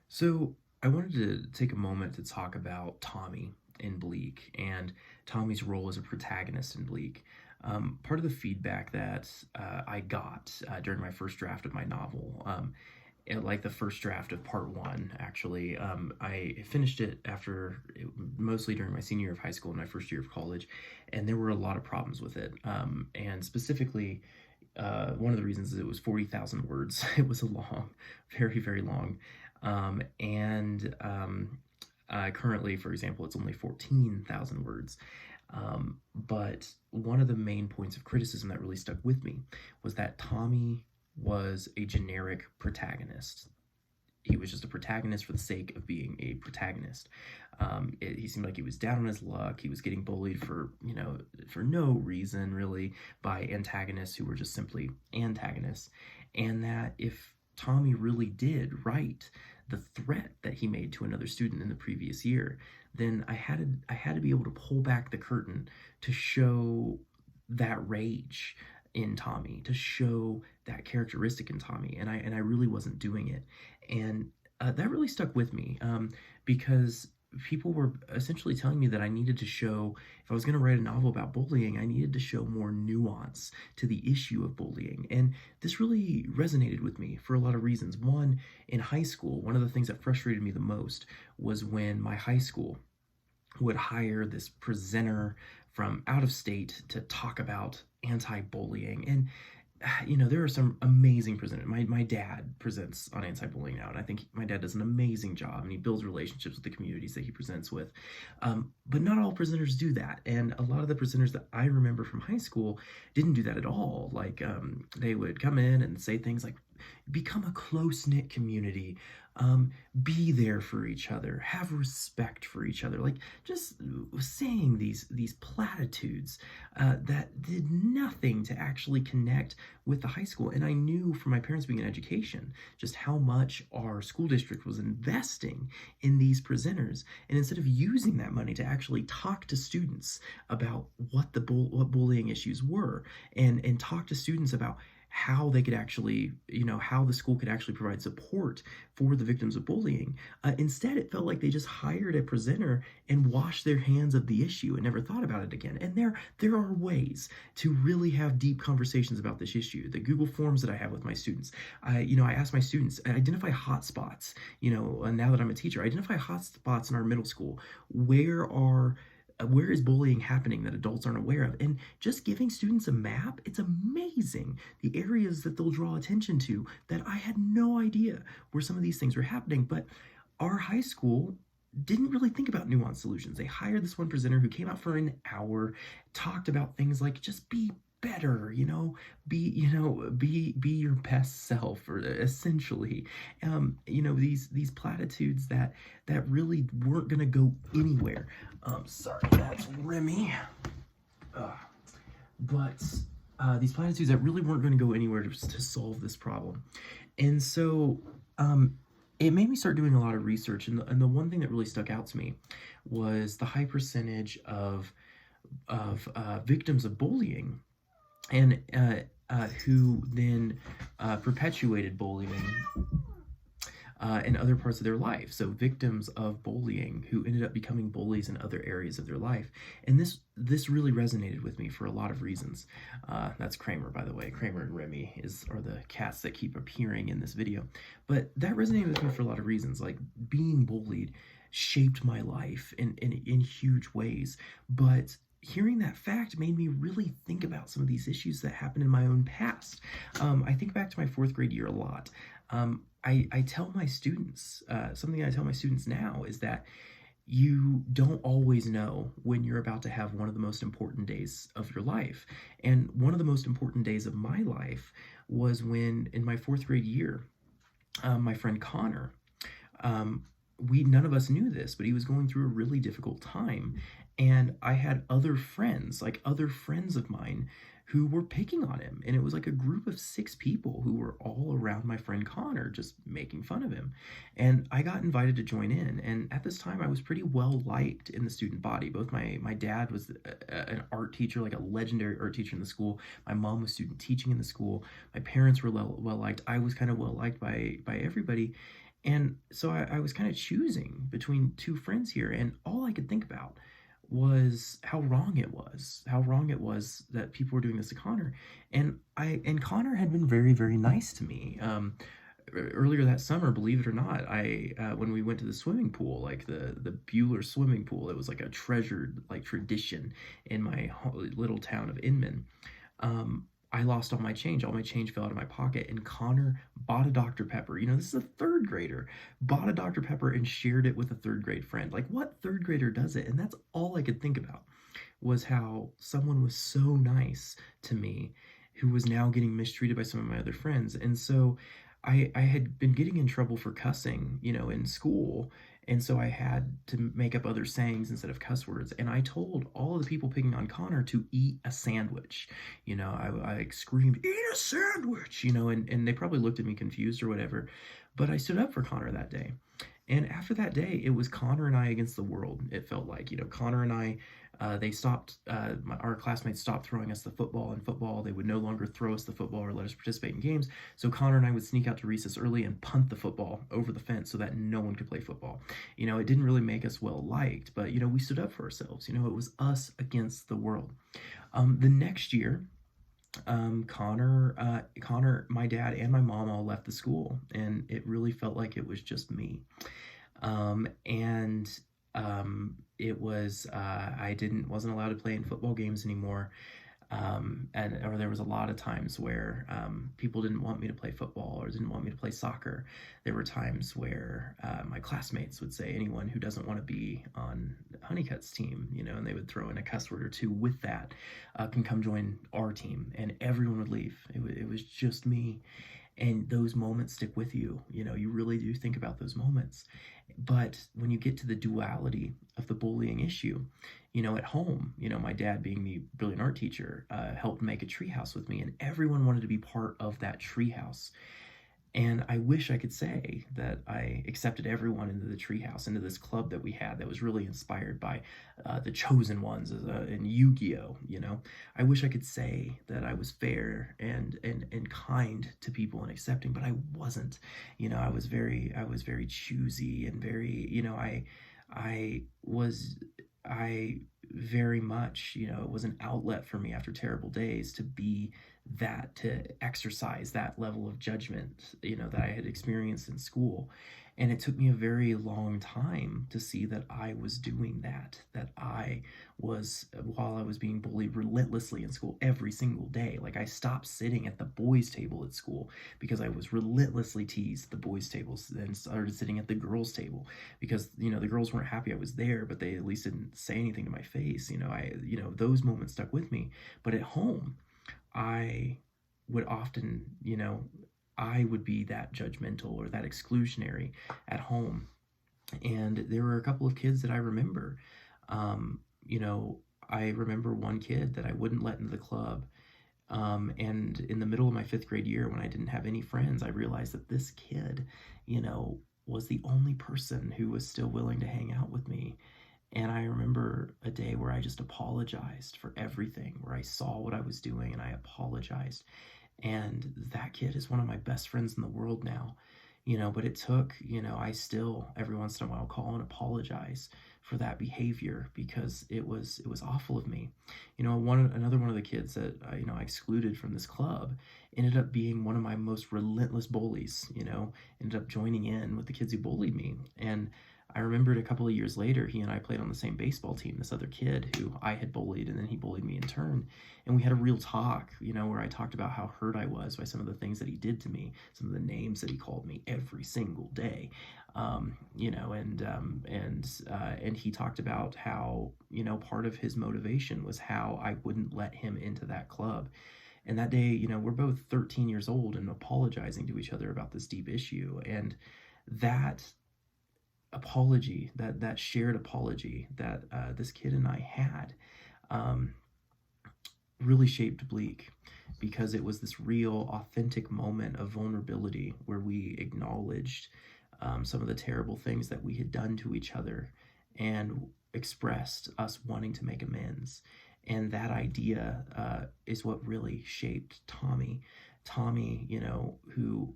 So I wanted to take a moment to talk about Tommy in Bleak and Tommy's role as a protagonist in Bleak. Part of the feedback that I got during my first draft of my novel, like the first draft of part one, actually, I finished it mostly during my senior year of high school and my first year of college, and there were a lot of problems with it. And specifically, one of the reasons is it was 40,000 words. It was a long, very, very long. Currently, for example, it's only 14,000 words. But one of the main points of criticism that really stuck with me was that Tommy was a generic protagonist. He was just a protagonist for the sake of being a protagonist. He seemed like he was down on his luck. He was getting bullied for no reason really by antagonists who were just simply antagonists. And that if Tommy really did write the threat that he made to another student in the previous year, then I had to be able to pull back the curtain to show that rage in Tommy, to show that characteristic in Tommy, and I really wasn't doing it, and that really stuck with me because people were essentially telling me that I needed to show, if I was going to write a novel about bullying, I needed to show more nuance to the issue of bullying, and this really resonated with me for a lot of reasons. One, in high school, one of the things that frustrated me the most was when my high school would hire this presenter from out of state to talk about anti-bullying. And there are some amazing presenters. My dad presents on anti-bullying now, and I think my dad does an amazing job, and he builds relationships with the communities that he presents with. But not all presenters do that, and a lot of the presenters that I remember from high school didn't do that at all. Like they would come in and say things like, become a close-knit community, be there for each other, have respect for each other, like just saying these platitudes that did nothing to actually connect with the high school. And I knew from my parents being in education just how much our school district was investing in these presenters, and instead of using that money to actually talk to students about what bullying issues were, and talk to students about how they could actually, how the school could actually provide support for the victims of bullying. Instead, it felt like they just hired a presenter and washed their hands of the issue and never thought about it again. And there are ways to really have deep conversations about this issue. The Google Forms that I have with my students, I ask my students, identify hot spots. Now that I'm a teacher, identify hot spots in our middle school. Where is bullying happening that adults aren't aware of? And just giving students a map, it's amazing the areas that they'll draw attention to that I had no idea where some of these things were happening. But our high school didn't really think about nuanced solutions. They hired this one presenter who came out for an hour, talked about things like just be better, be your best self, or essentially, these platitudes that really weren't going to go anywhere. Sorry, that's Remy. But these platitudes that really weren't going to go anywhere to solve this problem. And so it made me start doing a lot of research. And the one thing that really stuck out to me was the high percentage of victims of bullying, and who then perpetuated bullying in other parts of their life. So victims of bullying who ended up becoming bullies in other areas of their life. And this really resonated with me for a lot of reasons. That's Kramer, by the way. Kramer and Remy are the cats that keep appearing in this video. But that resonated with me for a lot of reasons. Like, being bullied shaped my life in huge ways. But hearing that fact made me really think about some of these issues that happened in my own past. I think back to my fourth grade year a lot. I tell my students, something I tell my students now is that you don't always know when you're about to have one of the most important days of your life. And one of the most important days of my life was when, in my fourth grade year, my friend Connor, none of us knew this, but he was going through a really difficult time. And I had other friends of mine who were picking on him. And it was like a group of 6 people who were all around my friend Connor, just making fun of him. And I got invited to join in. And at this time, I was pretty well liked in the student body. Both my dad was an art teacher, like a legendary art teacher in the school. My mom was student teaching in the school. My parents were well liked. I was kind of well liked by everybody. And so I was kind of choosing between two friends here, and all I could think about was how wrong it was that people were doing this to Connor. And Connor had been very, very nice to me. Earlier that summer, believe it or not, I when we went to the swimming pool, like the Bueller swimming pool, it was like a treasured like tradition in my little town of Inman. I lost all my change. All my change fell out of my pocket, and Connor bought a Dr. Pepper. This is a third grader, bought a Dr. Pepper and shared it with a third grade friend. Like, what third grader does it? And that's all I could think about was how someone was so nice to me who was now getting mistreated by some of my other friends. And so I had been getting in trouble for cussing, in school. And so I had to make up other sayings instead of cuss words. And I told all of the people picking on Connor to eat a sandwich. I screamed, eat a sandwich, and they probably looked at me confused or whatever. But I stood up for Connor that day. And after that day, it was Connor and I against the world. It felt like, Connor and I, they stopped, our classmates stopped throwing us the football in football. They would no longer throw us the football or let us participate in games. So Connor and I would sneak out to recess early and punt the football over the fence so that no one could play football. It didn't really make us well liked, but, we stood up for ourselves. It was us against the world. The next year, Connor, my dad and my mom all left the school, and it really felt like it was just me. And it was I wasn't allowed to play in football games anymore. Or there was a lot of times where people didn't want me to play football or didn't want me to play soccer. There were times where my classmates would say, anyone who doesn't want to be on Honeycutt's team, and they would throw in a cuss word or two with that, can come join our team, and everyone would leave. It was just me. And those moments stick with you. You really do think about those moments. But when you get to the duality of the bullying issue, at home, my dad, being the brilliant art teacher, helped make a treehouse with me, and everyone wanted to be part of that treehouse. And I wish I could say that I accepted everyone into the treehouse, into this club that we had that was really inspired by the Chosen Ones in Yu-Gi-Oh. I wish I could say that I was fair and kind to people and accepting, but I wasn't. I was very choosy and very. I very much, it was an outlet for me after terrible days to be that, to exercise that level of judgment, that I had experienced in school. And it took me a very long time to see that I was doing that I was, while I was being bullied relentlessly in school every single day. Like, I stopped sitting at the boys' table at school because I was relentlessly teased at the boys' tables, and started sitting at the girls' table because, the girls weren't happy I was there, but they at least didn't say anything to my face. Those moments stuck with me. But at home, I would often, I would be that judgmental or that exclusionary at home. And there were a couple of kids that I remember. Um, you know, I remember one kid that I wouldn't let into the club. And in the middle of my fifth grade year, when I didn't have any friends, I realized that this kid, was the only person who was still willing to hang out with me. And I remember a day where I just apologized for everything, where I saw what I was doing and I apologized. And that kid is one of my best friends in the world now. But it took, I still every once in a while call and apologize for that behavior because it was awful of me. Another one of the kids that I excluded from this club ended up being one of my most relentless bullies. Ended up joining in with the kids who bullied me. And I remembered a couple of years later, he and I played on the same baseball team, this other kid who I had bullied, and then he bullied me in turn. And we had a real talk, where I talked about how hurt I was by some of the things that he did to me, some of the names that he called me every single day. And he talked about how, part of his motivation was how I wouldn't let him into that club. And that day, we're both 13 years old and apologizing to each other about this deep issue. And that apology, that shared apology that this kid and I had, really shaped Bleak, because it was this real, authentic moment of vulnerability where we acknowledged some of the terrible things that we had done to each other and expressed us wanting to make amends. And that idea is what really shaped Tommy. Tommy, who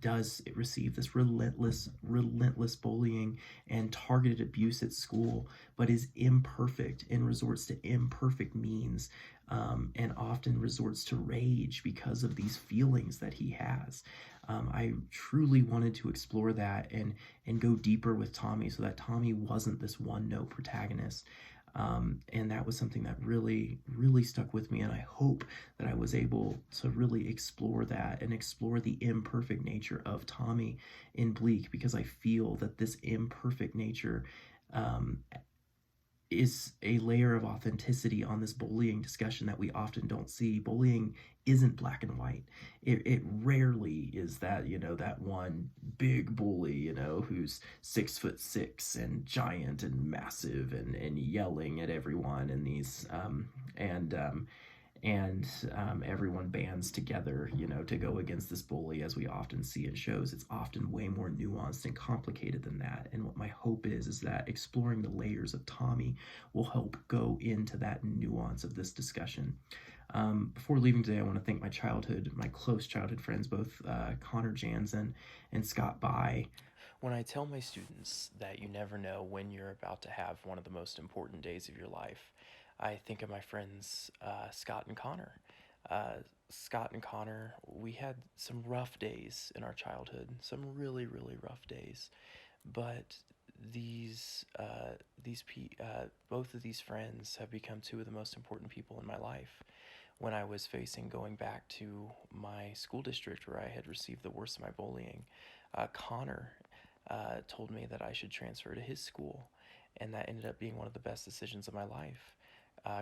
does receive this relentless bullying and targeted abuse at school, but is imperfect and resorts to imperfect means, and often resorts to rage because of these feelings that he has. I truly wanted to explore that and go deeper with Tommy, so that Tommy wasn't this one note protagonist. And that was something that really stuck with me, and I hope that I was able to really explore that and explore the imperfect nature of Tommy in Bleak, because I feel that this imperfect nature um, is a layer of authenticity on this bullying discussion that we often don't see. Bullying isn't black and white. It rarely is that, that one big bully, who's 6'6" and giant and massive and yelling at everyone, and these everyone bands together, to go against this bully, as we often see in shows. It's often way more nuanced and complicated than that. And what my hope is that exploring the layers of Tommy will help go into that nuance of this discussion. Before leaving today, I want to thank my close childhood friends, both Connor Jansen and Scott By. When I tell my students that you never know when you're about to have one of the most important days of your life, I think of my friends Scott and Connor. Scott and Connor, we had some rough days in our childhood, some really rough days, but both of these friends have become two of the most important people in my life. When I was facing going back to my school district where I had received the worst of my bullying, Connor told me that I should transfer to his school, and that ended up being one of the best decisions of my life.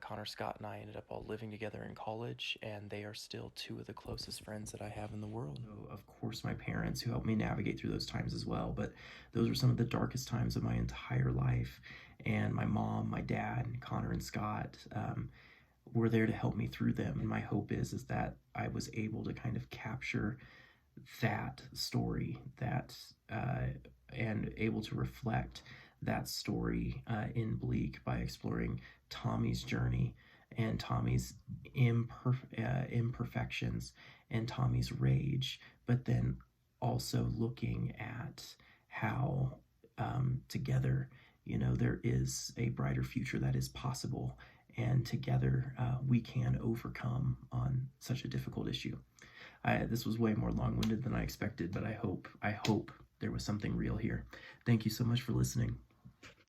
Connor, Scott, and I ended up all living together in college, and they are still two of the closest friends that I have in the world. So, of course, my parents, who helped me navigate through those times as well, but those were some of the darkest times of my entire life. And my mom, my dad, Connor, and Scott were there to help me through them. And my hope is that I was able to kind of capture that story, and able to reflect that story in Bleak by exploring Tommy's journey and Tommy's imperfections and Tommy's rage, but then also looking at how together, there is a brighter future that is possible, and together we can overcome on such a difficult issue. This was way more long-winded than I expected, but I hope there was something real here. Thank you so much for listening.